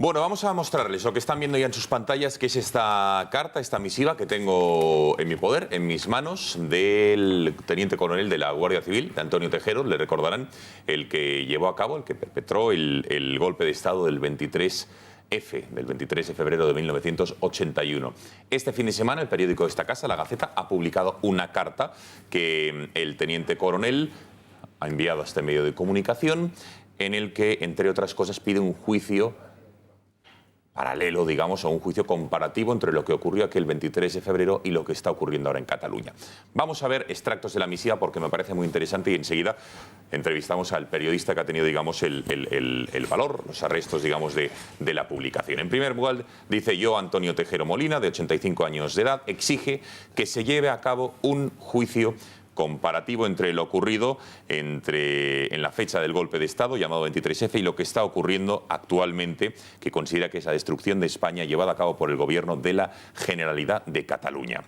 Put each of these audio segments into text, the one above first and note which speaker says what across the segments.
Speaker 1: Bueno, vamos a mostrarles lo que están viendo ya en sus pantallas, que es esta carta, esta misiva que tengo en mi poder, en mis manos, del teniente coronel de la Guardia Civil, de Antonio Tejero, le recordarán, el que llevó a cabo, el que perpetró el golpe de Estado del 23 de febrero de 1981. Este fin de semana, el periódico de esta casa, La Gaceta, ha publicado una carta que el teniente coronel ha enviado a este medio de comunicación, en el que, entre otras cosas, pide un juicio paralelo, digamos, a un juicio comparativo entre lo que ocurrió aquel 23 de febrero y lo que está ocurriendo ahora en Cataluña. Vamos a ver extractos de la misiva porque me parece muy interesante y enseguida entrevistamos al periodista que ha tenido, digamos, el valor, los arrestos, digamos, de la publicación. En primer lugar, dice: yo, Antonio Tejero Molina, de 85 años de edad, exige que se lleve a cabo un juicio comparativo entre lo ocurrido en la fecha del golpe de Estado, llamado 23F, y lo que está ocurriendo actualmente, que considera que es la destrucción de España llevada a cabo por el gobierno de la Generalidad de Cataluña.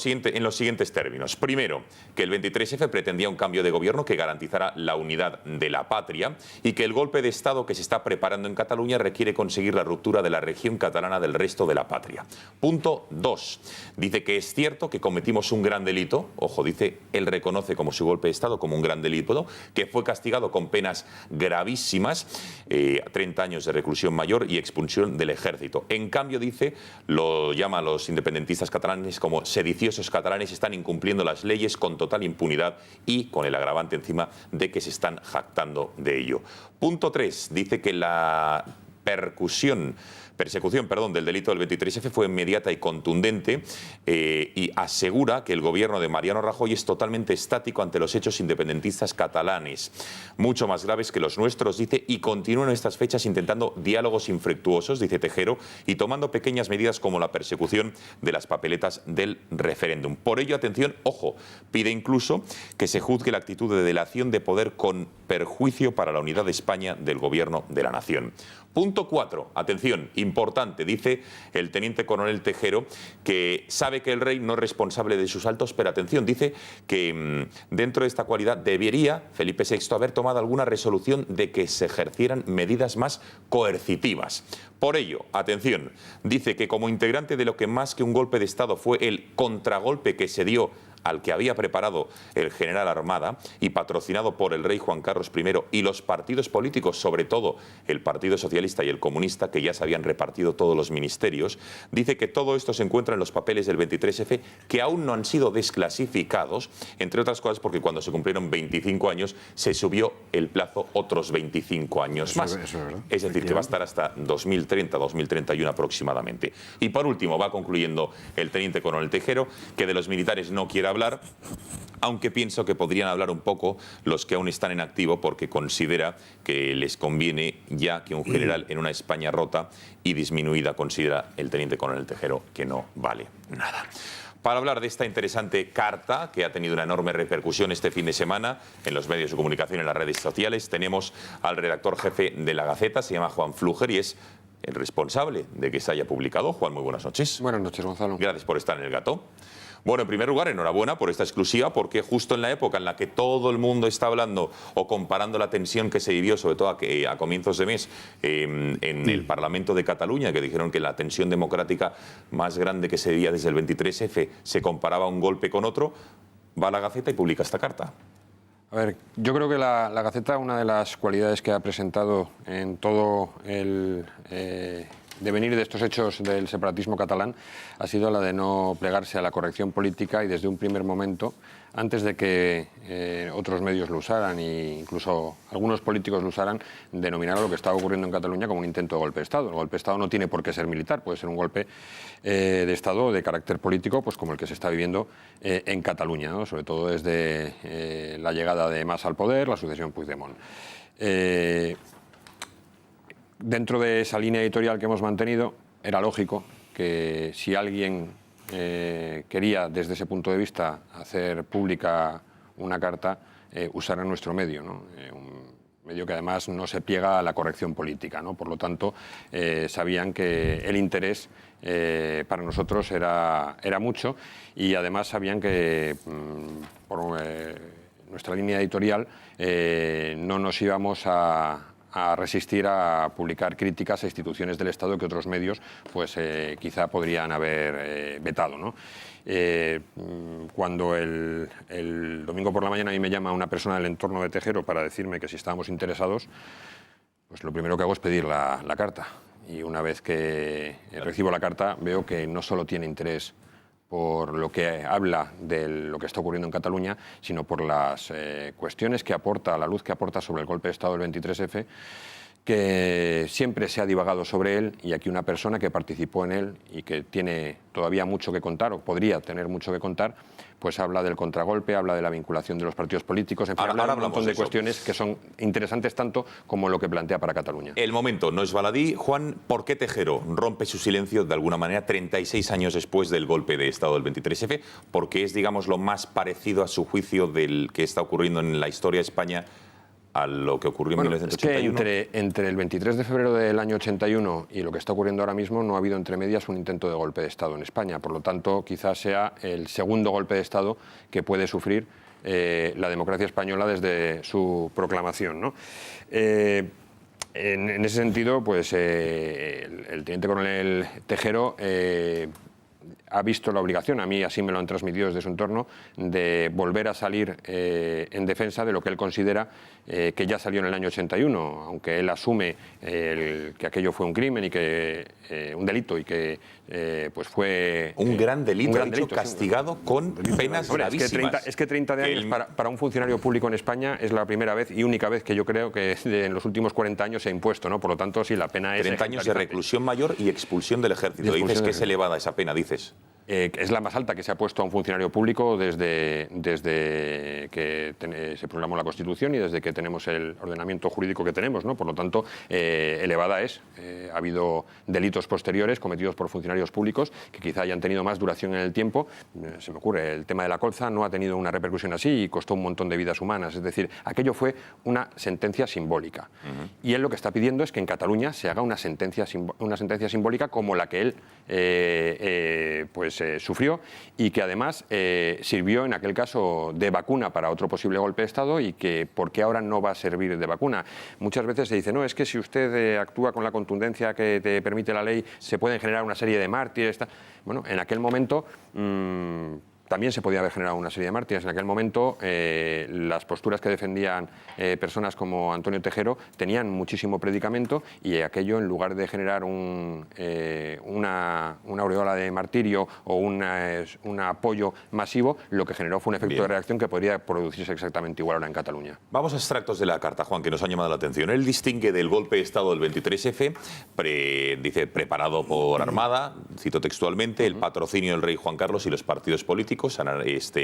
Speaker 1: En los siguientes términos. Primero, que el 23F pretendía un cambio de gobierno que garantizara la unidad de la patria y que el golpe de Estado que se está preparando en Cataluña requiere conseguir la ruptura de la región catalana del resto de la patria. Punto 2. Dice que es cierto que cometimos un gran delito, ojo, dice, él reconoce como su golpe de Estado como un gran delito, que fue castigado con penas gravísimas, 30 años de reclusión mayor y expulsión del ejército. En cambio, dice, lo llama a los independentistas catalanes como sediciosos catalanes, están incumpliendo las leyes con total impunidad y con el agravante encima de que se están jactando de ello. Punto 3. Dice que la persecución del delito del 23F fue inmediata y contundente y asegura que el gobierno de Mariano Rajoy es totalmente estático ante los hechos independentistas catalanes, mucho más graves que los nuestros, dice, y continúan en estas fechas intentando diálogos infructuosos, dice Tejero, y tomando pequeñas medidas como la persecución de las papeletas del referéndum. Por ello, atención, ojo, pide incluso que se juzgue la actitud de delación de poder con perjuicio para la unidad de España del gobierno de la nación. Punto 4. Atención, importante, dice el teniente coronel Tejero, que sabe que el rey no es responsable de sus actos, pero atención, dice que dentro de esta cualidad debería Felipe VI haber tomado alguna resolución de que se ejercieran medidas más coercitivas. Por ello, atención, dice que como integrante de lo que más que un golpe de Estado fue el contragolpe que se dio al que había preparado el general Armada y patrocinado por el rey Juan Carlos I y los partidos políticos, sobre todo el Partido Socialista y el Comunista, que ya se habían repartido todos los ministerios, dice que todo esto se encuentra en los papeles del 23F, que aún no han sido desclasificados, entre otras cosas porque cuando se cumplieron 25 años se subió el plazo otros 25 años más. Es decir, que va a estar hasta 2030, 2031 aproximadamente. Y por último, va concluyendo el teniente coronel Tejero, que de los militares no quiere hablar, aunque pienso que podrían hablar un poco los que aún están en activo, porque considera que les conviene ya que un general en una España rota y disminuida considera el teniente coronel Tejero que no vale nada. Para hablar de esta interesante carta, que ha tenido una enorme repercusión este fin de semana en los medios de comunicación, en las redes sociales, tenemos al redactor jefe de La Gaceta, se llama Juan Flúger y es el responsable de que se haya publicado. Juan, muy buenas noches.
Speaker 2: Buenas noches, Gonzalo.
Speaker 1: Gracias por estar en El Gato. Bueno, en primer lugar, enhorabuena por esta exclusiva, porque justo en la época en la que todo el mundo está hablando o comparando la tensión que se vivió, sobre todo a comienzos de mes, en el Parlamento de Cataluña, que dijeron que la tensión democrática más grande que se vivía desde el 23F se comparaba un golpe con otro, va a La Gaceta y publica esta carta.
Speaker 2: A ver, yo creo que la Gaceta, una de las cualidades que ha presentado en todo el devenir de estos hechos del separatismo catalán ha sido la de no plegarse a la corrección política y desde un primer momento, antes de que otros medios lo usaran e incluso algunos políticos lo usaran, denominar a lo que estaba ocurriendo en Cataluña como un intento de golpe de Estado. El golpe de Estado no tiene por qué ser militar, puede ser un golpe de Estado de carácter político, pues como el que se está viviendo en Cataluña, ¿no? Sobre todo desde la llegada de Mas al poder, la sucesión Puigdemont. Dentro de esa línea editorial que hemos mantenido, era lógico que si alguien quería, desde ese punto de vista, hacer pública una carta, usara nuestro medio, ¿no? Un medio que además no se pliega a la corrección política, ¿no? Por lo tanto, sabían que el interés para nosotros era mucho y además sabían que por nuestra línea editorial no nos íbamos a a resistir a publicar críticas a instituciones del Estado que otros medios pues quizá podrían haber vetado, ¿no? Cuando el domingo por la mañana a mí me llama una persona del entorno de Tejero para decirme que si estábamos interesados, pues lo primero que hago es pedir la carta. Y una vez que recibo la carta veo que no solo tiene interés por lo que habla de lo que está ocurriendo en Cataluña, sino por las cuestiones que aporta, la luz que aporta sobre el golpe de Estado del 23F, que siempre se ha divagado sobre él, y aquí una persona que participó en él y que tiene todavía mucho que contar, o podría tener mucho que contar, pues habla del contragolpe, habla de la vinculación de los partidos políticos, en fin, habla de un montón de cuestiones que son interesantes tanto como lo que plantea para Cataluña.
Speaker 1: El momento no es baladí. Juan, ¿por qué Tejero rompe su silencio de alguna manera 36 años después del golpe de Estado del 23F? Porque es, digamos, lo más parecido a su juicio del que está ocurriendo en la historia de España a lo que ocurrió en 1981.
Speaker 2: Es que entre el 23 de febrero del año 81 y lo que está ocurriendo ahora mismo no ha habido entre medias un intento de golpe de Estado en España. Por lo tanto, quizás sea el segundo golpe de Estado que puede sufrir la democracia española desde su proclamación, ¿no? En ese sentido, pues el teniente coronel Tejero ha visto la obligación, a mí así me lo han transmitido desde su entorno, de volver a salir en defensa de lo que él considera que ya salió en el año 81, aunque él asume que aquello fue un crimen y que un delito y que pues fue
Speaker 1: un gran delito,
Speaker 2: un gran delito
Speaker 1: castigado con penas gravísimas.
Speaker 2: Es que 30 de años para un funcionario público en España es la primera vez y única vez que yo creo que en los últimos 40 años se ha impuesto, ¿no? Por lo tanto, sí, la pena es
Speaker 1: 30 años de reclusión mayor y expulsión del ejército. Dices que es elevada esa pena, dices.
Speaker 2: Es la más alta que se ha puesto a un funcionario público desde que se proclamó la Constitución y desde que tenemos el ordenamiento jurídico que tenemos, ¿no? Por lo tanto, elevada es. Ha habido delitos posteriores cometidos por funcionarios públicos que quizá hayan tenido más duración en el tiempo. Se me ocurre, el tema de la colza no ha tenido una repercusión así y costó un montón de vidas humanas. Es decir, aquello fue una sentencia simbólica. Y él lo que está pidiendo es que en Cataluña se haga una sentencia simbólica como la que él sufrió y que además sirvió en aquel caso de vacuna para otro posible golpe de Estado y que ¿por qué ahora no va a servir de vacuna? Muchas veces se dice, no, es que si usted actúa con la contundencia que te permite la ley se pueden generar una serie de mártires. Bueno, en aquel momento también se podía haber generado una serie de mártires. En aquel momento las posturas que defendían personas como Antonio Tejero tenían muchísimo predicamento y aquello, en lugar de generar una aureola de martirio o un apoyo masivo, lo que generó fue un efecto de reacción que podría producirse exactamente igual ahora en Cataluña.
Speaker 1: Vamos a extractos de la carta, Juan, que nos han llamado la atención. Él distingue del golpe de Estado del 23F, dice, preparado por Armada, cito textualmente, el patrocinio del rey Juan Carlos y los partidos políticos,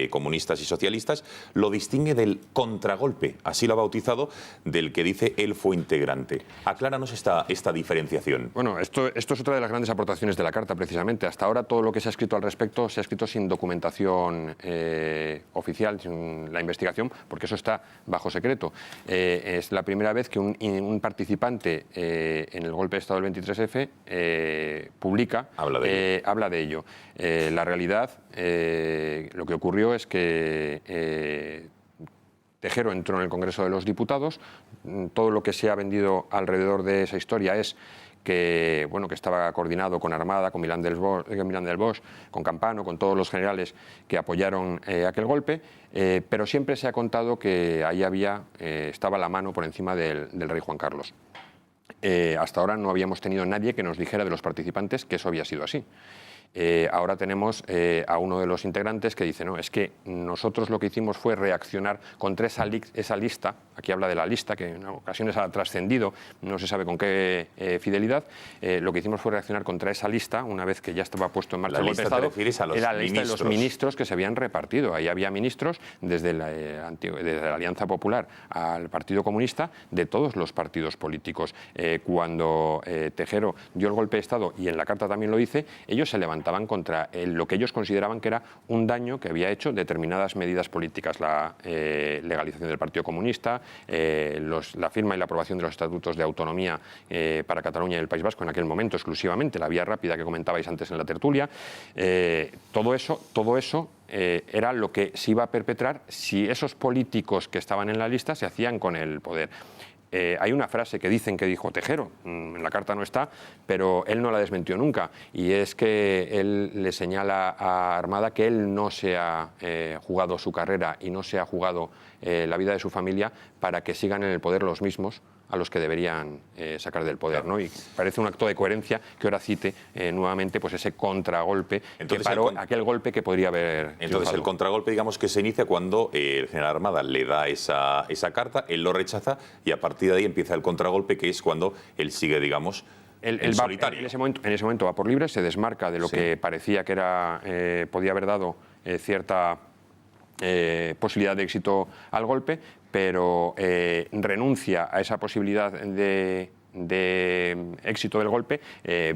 Speaker 1: comunistas y socialistas, lo distingue del contragolpe, así lo ha bautizado, del que dice él fue integrante. Acláranos esta diferenciación.
Speaker 2: Bueno, esto es otra de las grandes aportaciones de la carta, precisamente. Hasta ahora todo lo que se ha escrito al respecto se ha escrito sin documentación oficial, sin la investigación, porque eso está bajo secreto. Es la primera vez que un participante en el golpe de Estado del 23F publica, habla de ello. La realidad, lo que ocurrió es que Tejero entró en el Congreso de los Diputados. Todo lo que se ha vendido alrededor de esa historia es que estaba coordinado con Armada, con Milán del Bosch, con Campano, con todos los generales que apoyaron aquel golpe, pero siempre se ha contado que ahí estaba la mano por encima del rey Juan Carlos. Hasta ahora no habíamos tenido nadie que nos dijera de los participantes que eso había sido así. Ahora tenemos a uno de los integrantes que dice, no, es que nosotros lo que hicimos fue reaccionar contra esa lista, aquí habla de la lista, que en ocasiones ha trascendido, no se sabe con qué fidelidad, lo que hicimos fue reaccionar contra esa lista, una vez que ya estaba puesto en marcha el golpe de Estado, era la lista de los ministros que se habían repartido. Ahí había ministros desde la Alianza Popular al Partido Comunista, de todos los partidos políticos. Cuando Tejero dio el golpe de Estado, y en la carta también lo dice, ellos se levantaban contra lo que ellos consideraban que era un daño que había hecho determinadas medidas políticas, la legalización del Partido Comunista, la firma y la aprobación de los estatutos de autonomía para Cataluña y el País Vasco en aquel momento exclusivamente, la vía rápida que comentabais antes en la tertulia. Todo eso era lo que se iba a perpetrar si esos políticos que estaban en la lista se hacían con el poder. hay una frase que dicen que dijo Tejero, en la carta no está, pero él no la desmentió nunca, y es que él le señala a Armada que él no se ha jugado su carrera y no se ha jugado la vida de su familia para que sigan en el poder los mismos a los que deberían sacar del poder, ¿no? Y parece un acto de coherencia que ahora cite nuevamente pues ese contragolpe. Entonces, que paró aquel golpe que podría haber
Speaker 1: Entonces
Speaker 2: triunfado.
Speaker 1: el contragolpe, digamos, que se inicia cuando el general Armada le da esa carta, él lo rechaza y a partir de ahí empieza el contragolpe, que es cuando él sigue, digamos, en solitario.
Speaker 2: En ese momento va por libre, se desmarca de lo que parecía que era podía haber dado cierta posibilidad de éxito al golpe, pero renuncia a esa posibilidad de éxito del golpe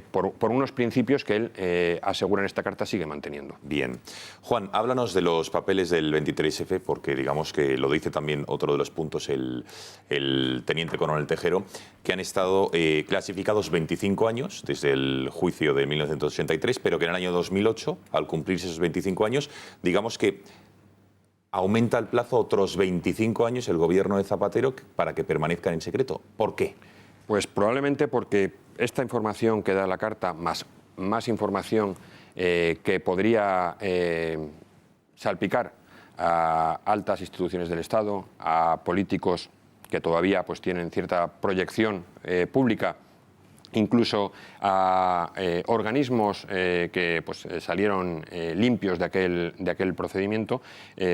Speaker 2: por unos principios que él asegura en esta carta sigue manteniendo.
Speaker 1: Bien. Juan, háblanos de los papeles del 23F, porque digamos que lo dice también otro de los puntos el teniente coronel Tejero, que han estado clasificados 25 años desde el juicio de 1983, pero que en el año 2008, al cumplirse esos 25 años, digamos que aumenta el plazo otros 25 años el gobierno de Zapatero para que permanezcan en secreto. ¿Por qué?
Speaker 2: Pues probablemente porque esta información que da la carta, más información que podría salpicar a altas instituciones del Estado, a políticos que todavía pues, tienen cierta proyección pública, incluso a organismos que pues, salieron limpios de aquel procedimiento,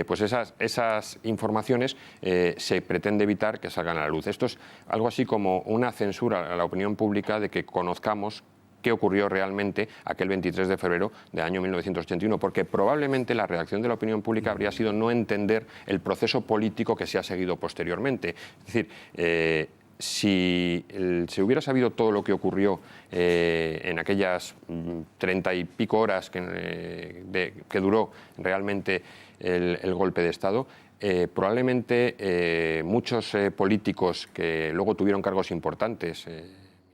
Speaker 2: pues esas informaciones se pretende evitar que salgan a la luz. Esto es algo así como una censura a la opinión pública de que conozcamos qué ocurrió realmente aquel 23 de febrero del año 1981, porque probablemente la reacción de la opinión pública habría sido no entender el proceso político que se ha seguido posteriormente. Es decir, si se hubiera sabido todo lo que ocurrió en aquellas 30 y pico horas que duró realmente el golpe de Estado, probablemente muchos políticos que luego tuvieron cargos importantes,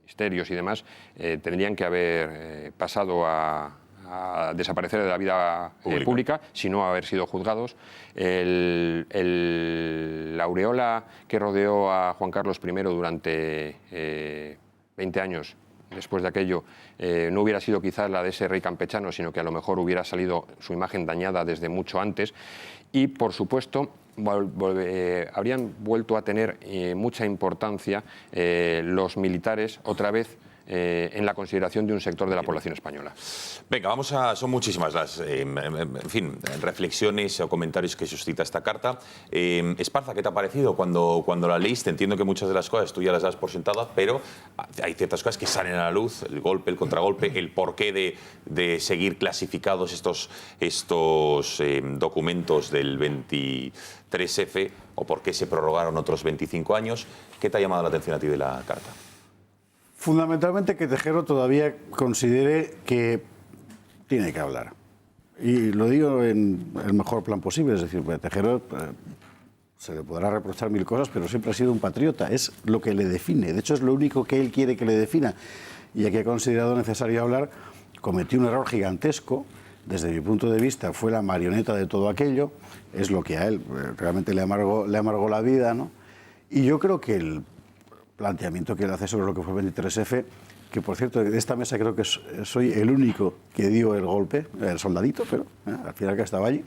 Speaker 2: ministerios y demás, tendrían que haber pasado a desaparecer de la vida pública, si no haber sido juzgados. La aureola que rodeó a Juan Carlos I durante 20 años después de aquello no hubiera sido quizás la de ese rey campechano, sino que a lo mejor hubiera salido su imagen dañada desde mucho antes. Y, por supuesto, habrían vuelto a tener mucha importancia los militares otra vez en la consideración de un sector de la población española.
Speaker 1: Venga, son muchísimas las reflexiones o comentarios que suscita esta carta. Esparza, ¿qué te ha parecido cuando la leíste? Entiendo que muchas de las cosas tú ya las das por sentadas, pero hay ciertas cosas que salen a la luz, el golpe, el contragolpe, el porqué de seguir clasificados estos documentos del 23F, o por qué se prorrogaron otros 25 años. ¿Qué te ha llamado la atención a ti de la carta?
Speaker 3: Fundamentalmente que Tejero todavía considere que tiene que hablar. Y lo digo en el mejor plan posible, es decir, Tejero se le podrá reprochar mil cosas, pero siempre ha sido un patriota, es lo que le define, de hecho es lo único que él quiere que le defina. Y ya que ha considerado necesario hablar, cometió un error gigantesco, desde mi punto de vista fue la marioneta de todo aquello, es lo que a él realmente le amargó la vida, ¿no? Y yo creo que el planteamiento que él hace sobre lo que fue el 23F, que por cierto, de esta mesa creo que soy el único que dio el golpe, el soldadito, pero al final que estaba allí,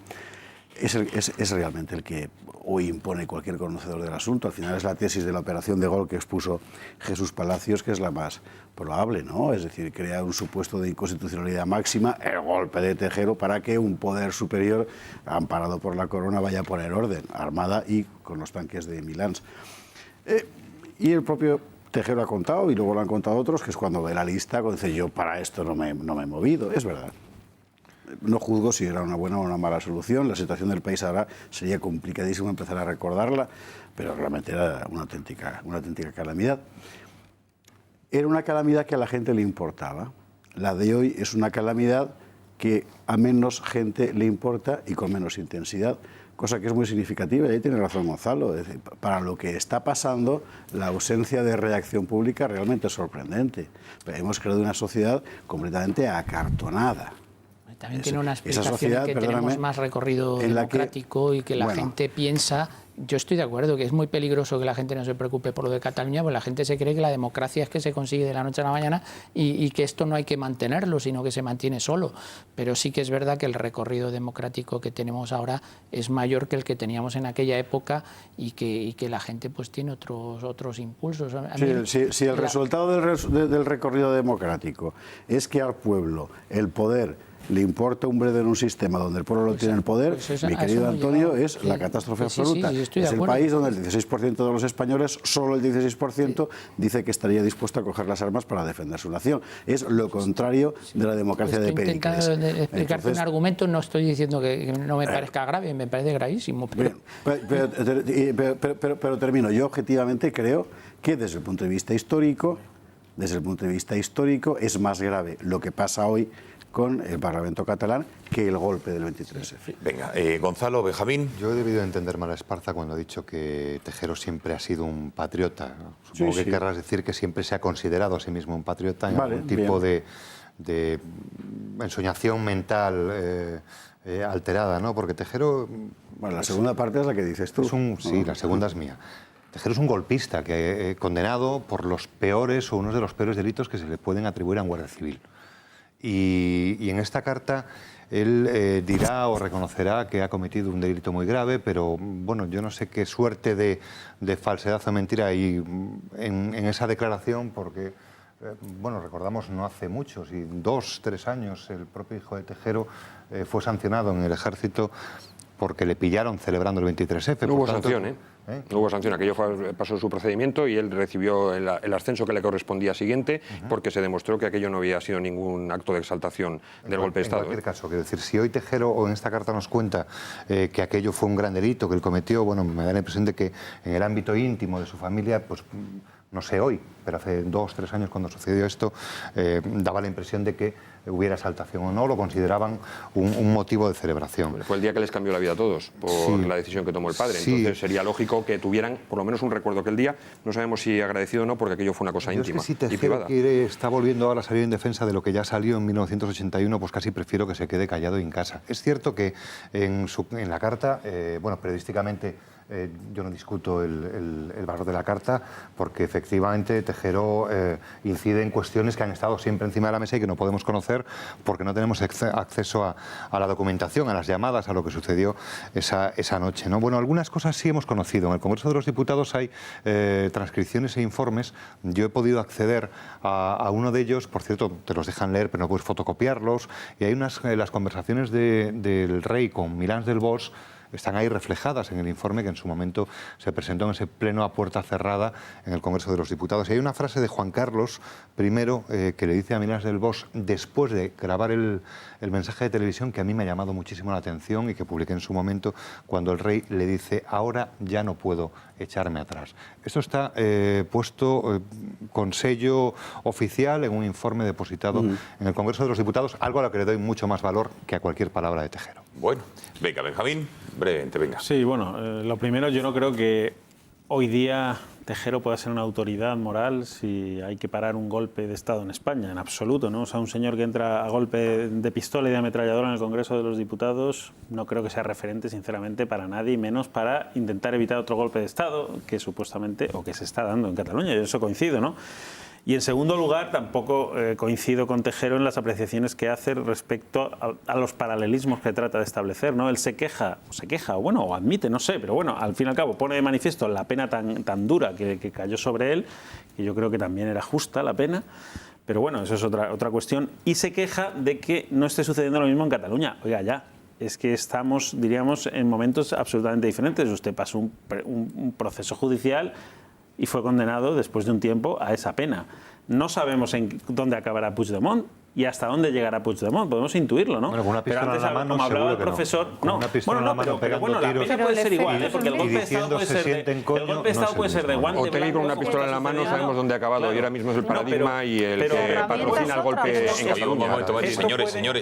Speaker 3: es realmente el que hoy impone cualquier conocedor del asunto. Al final es la tesis de la operación de Gol que expuso Jesús Palacios, que es la más probable, ¿no? Es decir, crea un supuesto de inconstitucionalidad máxima, el golpe de Tejero, para que un poder superior, amparado por la corona, vaya a poner orden, Armada y con los tanques de Milans. Y el propio Tejero ha contado, y luego lo han contado otros, que es cuando ve la lista, cuando dice yo para esto no me he movido. Es verdad. No juzgo si era una buena o una mala solución. La situación del país ahora sería complicadísimo empezar a recordarla, pero realmente era una auténtica calamidad. Era una calamidad que a la gente le importaba. La de hoy es una calamidad que a menos gente le importa y con menos intensidad, cosa que es muy significativa, y ahí tiene razón Gonzalo. Es decir, para lo que está pasando, la ausencia de reacción pública realmente es sorprendente. Pero hemos creado una sociedad completamente acartonada.
Speaker 4: También tiene una explicación que tenemos más recorrido democrático y que la gente piensa yo estoy de acuerdo que es muy peligroso que la gente no se preocupe por lo de Cataluña, porque la gente se cree que la democracia es que se consigue de la noche a la mañana y que esto no hay que mantenerlo, sino que se mantiene solo. Pero sí que es verdad que el recorrido democrático que tenemos ahora es mayor que el que teníamos en aquella época y que la gente pues tiene otros impulsos.
Speaker 3: Si el resultado del recorrido democrático es que al pueblo el poder le importa un bledo en un sistema donde el pueblo lo tiene el poder, mi querido Antonio, es la catástrofe absoluta. Es el país donde el 16% de los españoles, solo el 16%, dice que estaría dispuesto a coger las armas para defender su nación. Es lo contrario de la democracia de Pericles.
Speaker 4: Estoy intentando explicarte un argumento, no estoy diciendo que no me parezca grave, me parece gravísimo.
Speaker 3: Pero termino. Yo objetivamente creo que desde el punto de vista histórico, es más grave lo que pasa hoy con el Parlamento catalán que el golpe del 23F.
Speaker 1: Venga, Gonzalo, Benjamín.
Speaker 5: Yo he debido entender mal a Esparza cuando ha dicho que Tejero siempre ha sido un patriota, ¿no? Supongo que querrás decir que siempre se ha considerado a sí mismo un patriota en algún tipo de ensoñación mental alterada, ¿no? Porque Tejero...
Speaker 3: Bueno, la segunda parte es la que dices tú.
Speaker 5: Sí, la segunda es mía. Tejero es un golpista que condenado por los peores o unos de los peores delitos que se le pueden atribuir a un guardia civil. Y en esta carta él dirá o reconocerá que ha cometido un delito muy grave, pero bueno, yo no sé qué suerte de falsedad o mentira hay en esa declaración, porque bueno, recordamos no hace mucho, 2, 3 años, el propio hijo de Tejero fue sancionado en el ejército porque le pillaron celebrando el 23F.
Speaker 2: No hubo sanción, ¿eh? No hubo sanción, aquello pasó su procedimiento y él recibió el ascenso que le correspondía siguiente porque se demostró que aquello no había sido ningún acto de exaltación del golpe de Estado.
Speaker 5: En cualquier caso, quiero decir, si hoy Tejero o en esta carta nos cuenta que aquello fue un gran delito que él cometió, bueno, me da la impresión de que en el ámbito íntimo de su familia, pues no sé hoy, pero hace 2, 3 años cuando sucedió esto, daba la impresión de que hubiera exaltación o no, lo consideraban un motivo de celebración.
Speaker 2: Fue el día que les cambió la vida a todos por la decisión que tomó el padre. Entonces sería lógico que tuvieran por lo menos un recuerdo aquel día. No sabemos si agradecido o no, porque aquello fue una cosa íntima
Speaker 5: es que si
Speaker 2: y privada.
Speaker 5: Está volviendo ahora a salir en defensa de lo que ya salió en 1981, pues casi prefiero que se quede callado en casa. Es cierto que en la carta, bueno, periodísticamente, yo no discuto el valor de la carta, porque efectivamente Tejero incide en cuestiones que han estado siempre encima de la mesa y que no podemos conocer porque no tenemos acceso a la documentación, a las llamadas, a lo que sucedió esa noche, ¿no? Bueno, algunas cosas sí hemos conocido. En el Congreso de los Diputados hay transcripciones e informes. Yo he podido acceder a uno de ellos, por cierto, te los dejan leer, pero no puedes fotocopiarlos, y hay las conversaciones del rey con Milans del Bosch. Están ahí reflejadas en el informe que en su momento se presentó en ese pleno a puerta cerrada en el Congreso de los Diputados. Y hay una frase de Juan Carlos I que le dice a Milans del Bosch después de grabar el mensaje de televisión, que a mí me ha llamado muchísimo la atención y que publiqué en su momento, cuando el rey le dice: ahora ya no puedo echarme atrás. Esto está puesto con sello oficial en un informe depositado en el Congreso de los Diputados, algo a lo que le doy mucho más valor que a cualquier palabra de Tejero.
Speaker 1: Bueno, venga, Benjamín, brevemente, venga.
Speaker 6: Sí, bueno, lo primero, yo no creo que hoy día Tejero pueda ser una autoridad moral si hay que parar un golpe de Estado en España, en absoluto, ¿no? O sea, un señor que entra a golpe de pistola y de ametralladora en el Congreso de los Diputados no creo que sea referente, sinceramente, para nadie, y menos para intentar evitar otro golpe de Estado que supuestamente, o que se está dando en Cataluña, y eso coincido, ¿no? Y en segundo lugar, tampoco coincido con Tejero en las apreciaciones que hace respecto a los paralelismos que trata de establecer, ¿no? Él se queja, o admite, no sé, pero bueno, al fin y al cabo pone de manifiesto la pena tan dura que cayó sobre él, que yo creo que también era justa la pena, pero bueno, eso es otra cuestión, y se queja de que no esté sucediendo lo mismo en Cataluña. Oiga, ya. Es que estamos, diríamos, en momentos absolutamente diferentes. Usted pasó un proceso judicial y fue condenado después de un tiempo a esa pena. No sabemos en dónde acabará Puigdemont y hasta dónde llegará Puigdemont. Podemos intuirlo, ¿no?
Speaker 5: Bueno, con una pistola
Speaker 6: pero antes,
Speaker 5: en la mano,
Speaker 6: como hablaba el
Speaker 5: seguro que
Speaker 6: profesor,
Speaker 5: no. Con una pistola en la mano,
Speaker 6: pero bueno, la
Speaker 5: tiros,
Speaker 6: pena puede ser igual, porque el golpe de Estado puede ser de guante blanco.
Speaker 2: Otegi con una pistola en la mano sabemos dónde ha acabado, claro. Y ahora mismo es el paradigma y el que patrocina el golpe en Cataluña.
Speaker 1: Un momento,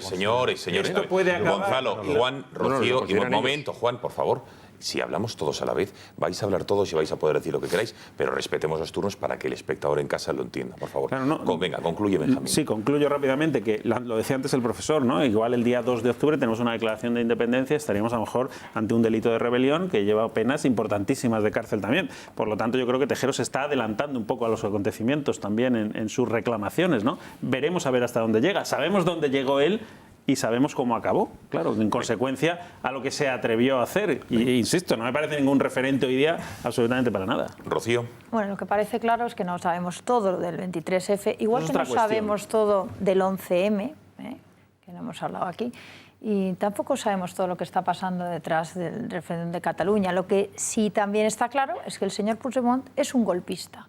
Speaker 1: señores.
Speaker 6: Esto puede acabar.
Speaker 1: Gonzalo, Juan, Rocío, y un momento, Juan, por favor. si hablamos todos a la vez, vais a hablar todos y vais a poder decir lo que queráis, pero respetemos los turnos para que el espectador en casa lo entienda, por favor.
Speaker 6: Claro, no,
Speaker 1: Venga, concluye, Benjamín.
Speaker 6: Sí, concluyo rápidamente, que lo decía antes el profesor, ¿no? Igual el día 2 de octubre tenemos una declaración de independencia, estaríamos a lo mejor ante un delito de rebelión que lleva penas importantísimas de cárcel también. Por lo tanto, yo creo que Tejero se está adelantando un poco a los acontecimientos también en sus reclamaciones, ¿no? Veremos a ver hasta dónde llega. Sabemos dónde llegó él y sabemos cómo acabó, claro, en consecuencia a lo que se atrevió a hacer. Y insisto, no me parece ningún referente hoy día absolutamente para nada.
Speaker 1: Rocío.
Speaker 7: Bueno, lo que parece claro es que no sabemos todo del 23F, igual que no sabemos todo del 11M, que no hemos hablado aquí, y tampoco sabemos todo lo que está pasando detrás del referéndum de Cataluña. Lo que sí también está claro es que el señor Puigdemont es un golpista.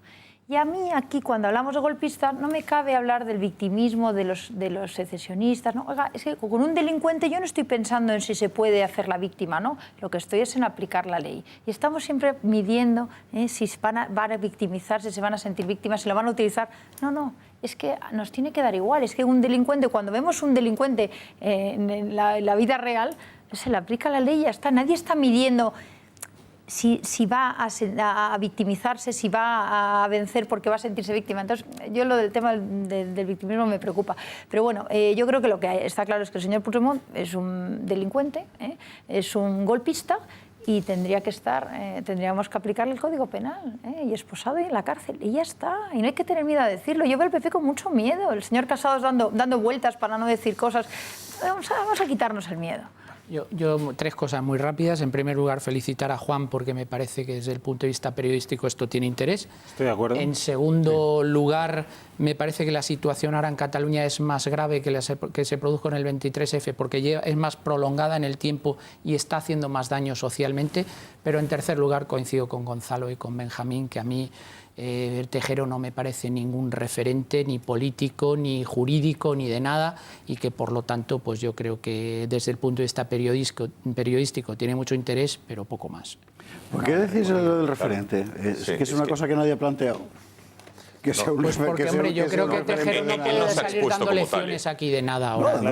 Speaker 7: Y a mí aquí, cuando hablamos de golpistas, no me cabe hablar del victimismo de los secesionistas. ¿No? Oiga, es que con un delincuente yo no estoy pensando en si se puede hacer la víctima, ¿no? Lo que estoy es en aplicar la ley. Y estamos siempre midiendo si van a victimizarse, si se van a sentir víctimas, si lo van a utilizar. No, es que nos tiene que dar igual. Es que un delincuente, cuando vemos un delincuente en la vida real, se le aplica la ley y ya está. Nadie está midiendo si va a victimizarse, si va a vencer porque va a sentirse víctima. Entonces, yo lo del tema del victimismo me preocupa. Pero bueno, yo creo que lo que está claro es que el señor Puigdemont es un delincuente, es un golpista y tendríamos que aplicarle el Código Penal y esposado y en la cárcel. Y ya está. Y no hay que tener miedo a decirlo. Yo veo al PP con mucho miedo. El señor Casado dando vueltas para no decir cosas. Vamos a quitarnos el miedo.
Speaker 4: Yo tres cosas muy rápidas. En primer lugar, felicitar a Juan porque me parece que desde el punto de vista periodístico esto tiene interés.
Speaker 6: Estoy de acuerdo.
Speaker 4: En segundo lugar, me parece que la situación ahora en Cataluña es más grave que se produjo en el 23F porque es más prolongada en el tiempo y está haciendo más daño socialmente. Pero en tercer lugar, coincido con Gonzalo y con Benjamín, que a mí Tejero no me parece ningún referente ni político, ni jurídico, ni de nada, y que por lo tanto pues yo creo que desde el punto de vista periodístico tiene mucho interés, pero poco más.
Speaker 3: ¿Por qué decís lo del referente? Es que es una cosa que nadie ha planteado.
Speaker 4: Pues porque, hombre, yo creo que Tejero no puede salir dando lecciones aquí de nada ahora.
Speaker 3: No,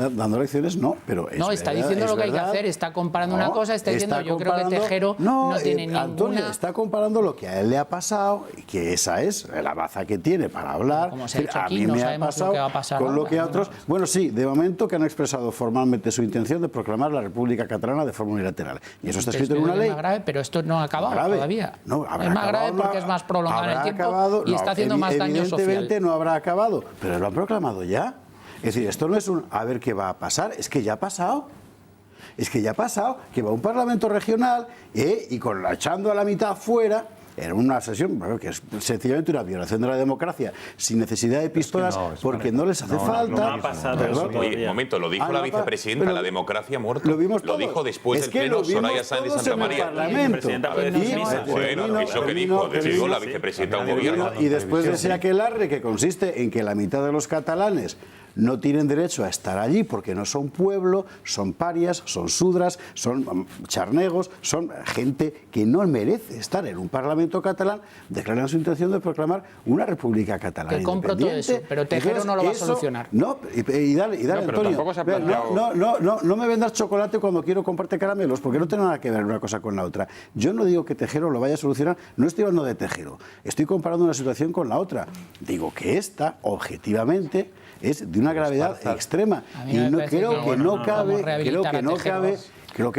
Speaker 3: dando lecciones no, pero
Speaker 4: no, está diciendo lo que hay que hacer, está comparando una cosa, está diciendo, yo creo que Tejero no tiene ninguna...
Speaker 3: Antonio, está comparando lo que a él le ha pasado, y que esa es la baza que tiene para hablar.
Speaker 4: Como se ha hecho
Speaker 3: a
Speaker 4: aquí,
Speaker 3: mí
Speaker 4: no
Speaker 3: me ha
Speaker 4: sabemos
Speaker 3: pasado
Speaker 4: lo que va a pasar
Speaker 3: con lo
Speaker 4: ahora,
Speaker 3: que a otros... Bueno, sí, de momento que han expresado formalmente su intención de proclamar la República Catalana de forma unilateral. Y eso está escrito en una ley.
Speaker 4: Es más grave, pero esto no ha acabado todavía.
Speaker 3: No,
Speaker 4: es más grave porque es más prolongado en el tiempo y está haciendo más daño.
Speaker 3: Evidentemente no habrá acabado, pero lo han proclamado ya. Es decir, esto no es un a ver qué va a pasar, es que ya ha pasado. Es que ya ha pasado, que va a un Parlamento regional y echando a la mitad fuera, en una sesión que es sencillamente una violación de la democracia, sin necesidad de pistolas, porque no les hace falta.
Speaker 6: No ha pasado eso todavía.
Speaker 1: Un momento, lo dijo la vicepresidenta, la democracia muerta. Lo dijo después del pleno Soraya Sáenz de Santa María. Bueno, ¿eso qué dijo? Decidió la vicepresidenta de un gobierno.
Speaker 3: Y después de ese aquelarre que consiste en que la mitad de los catalanes no tienen derecho a estar allí porque no son pueblo, son parias, son sudras, son charnegos, son gente que no merece estar en un Parlamento catalán, declaran su intención de proclamar una República Catalana.
Speaker 4: Que compro todo eso, pero Tejero no lo va a solucionar.
Speaker 3: No, y dale, Antonio. No me vendas chocolate cuando quiero comprarte caramelos, porque no tiene nada que ver una cosa con la otra. Yo no digo que Tejero lo vaya a solucionar, no estoy hablando de Tejero, estoy comparando una situación con la otra. Digo que esta, objetivamente, es de una gravedad extrema y creo que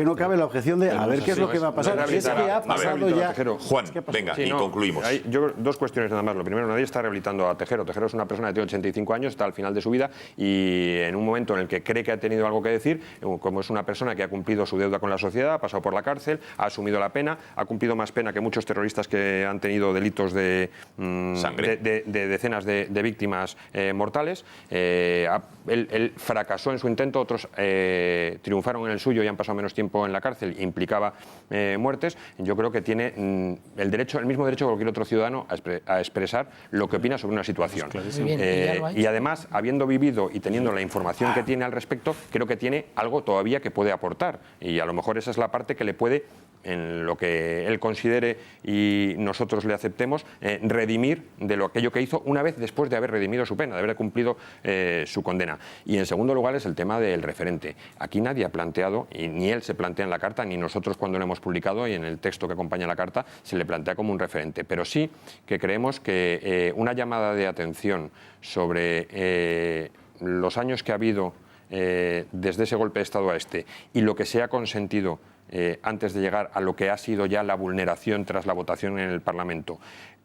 Speaker 3: no cabe la objeción de a ver qué es lo que va a pasar. Es que ha pasado ya.
Speaker 1: Juan, venga, y concluimos.
Speaker 2: Yo dos cuestiones nada más. Lo primero, nadie está rehabilitando a Tejero. Tejero es una persona que tiene 85 años, está al final de su vida y en un momento en el que cree que ha tenido algo que decir, como es una persona que ha cumplido su deuda con la sociedad, ha pasado por la cárcel, ha asumido la pena, ha cumplido más pena que muchos terroristas que han tenido delitos de decenas de víctimas mortales. Él fracasó en su intento, otros triunfaron en el suyo y han pasado menos tiempo en la cárcel, implicaba muertes. Yo creo que tiene el mismo derecho que cualquier otro ciudadano a expresar lo que opina sobre una situación. Y además, habiendo vivido y teniendo la información que tiene al respecto, creo que tiene algo todavía que puede aportar. Y a lo mejor esa es la parte que le puede en lo que él considere y nosotros le aceptemos, redimir de lo aquello que hizo una vez después de haber redimido su pena, de haber cumplido su condena. Y en segundo lugar es el tema del referente. Aquí nadie ha planteado, y ni él se plantea en la carta, ni nosotros cuando lo hemos publicado y en el texto que acompaña la carta, se le plantea como un referente. Pero sí que creemos que una llamada de atención sobre los años que ha habido desde ese golpe de Estado a este y lo que se ha consentido antes de llegar a lo que ha sido ya la vulneración tras la votación en el Parlamento,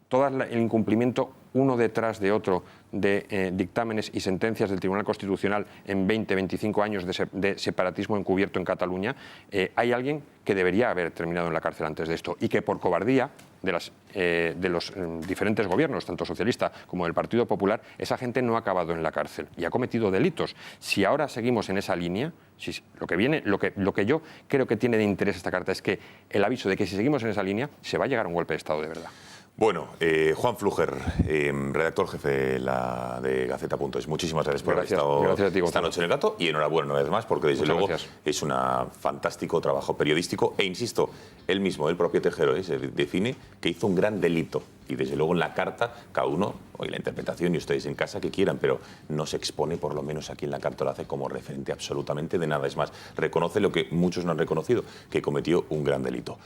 Speaker 2: todo el incumplimiento uno detrás de otro de dictámenes y sentencias del Tribunal Constitucional en 20-25 años de separatismo encubierto en Cataluña, hay alguien que debería haber terminado en la cárcel antes de esto y que por cobardía de los diferentes gobiernos, tanto socialista como del Partido Popular, esa gente no ha acabado en la cárcel y ha cometido delitos. Si ahora seguimos en esa línea, lo que yo creo que tiene de interés esta carta es que el aviso de que si seguimos en esa línea se va a llegar a un golpe de Estado de verdad.
Speaker 1: Bueno, Juan Fluger, redactor jefe de Gaceta.es, muchísimas gracias por haber estado esta noche en El Gato y enhorabuena una vez más porque desde luego es un fantástico trabajo periodístico e insisto, él mismo, el propio Tejero, se define que hizo un gran delito y desde luego en la carta cada uno, hoy la interpretación y ustedes en casa que quieran, pero no se expone, por lo menos aquí en la carta lo hace como referente absolutamente de nada, es más, reconoce lo que muchos no han reconocido, que cometió un gran delito.